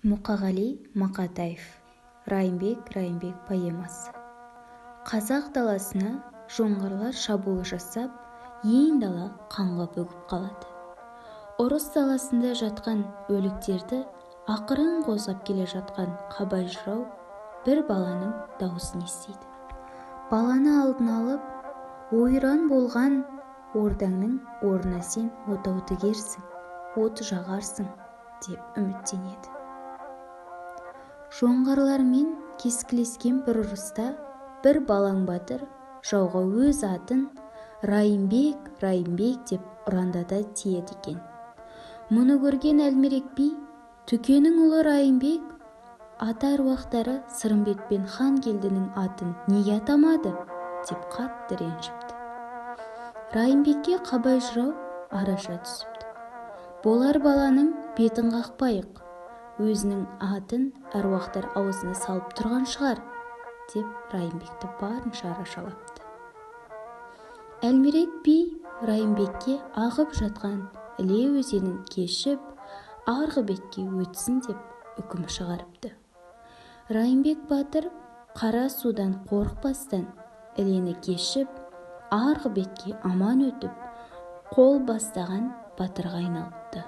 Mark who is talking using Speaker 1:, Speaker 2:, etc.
Speaker 1: Мұқағали Мақатаев. Райымбек поэмасы. Қазақ даласына жоңғарлар шабуыл жасап, ен дала қанға бөгіп қалады. Ұрыс даласында жатқан өліктерді ақырын қозғап келе жатқан қабай жырау бір баланың дауысын естиді. Баланы алдына алып, ойран болған ордаңның орнына сен отау тігерсің, от жағарсың деп үміттенеді. Жоңғарлармен кескілескен бір ұрыста бір балаң батыр жауға өз атын Райымбек деп ұрандата тиеді екен. Мұны көрген Әлмерек би, Түкенің ұлы Райымбек ата әруақтары Сырымбет пен Хангелдінің атын неге атамады деп қатты ренжіпті. Райымбекке Қабай жырау араша түсіпті. Болар баланың бетін қақпайық, өзінің атын әруақтар аузына салып тұрған шығар деп Райымбекті барынша арашалапты. Әлмерек би Райымбекке ағып жатқан Іле өзенін кешіп, арғы бетке өтсін деп үкім шығарыпты. Райымбек батыр қара судан қорықпастан Ілені кешіп, арғы бетке аман өтіп, қол бастаған батырға айналыпты.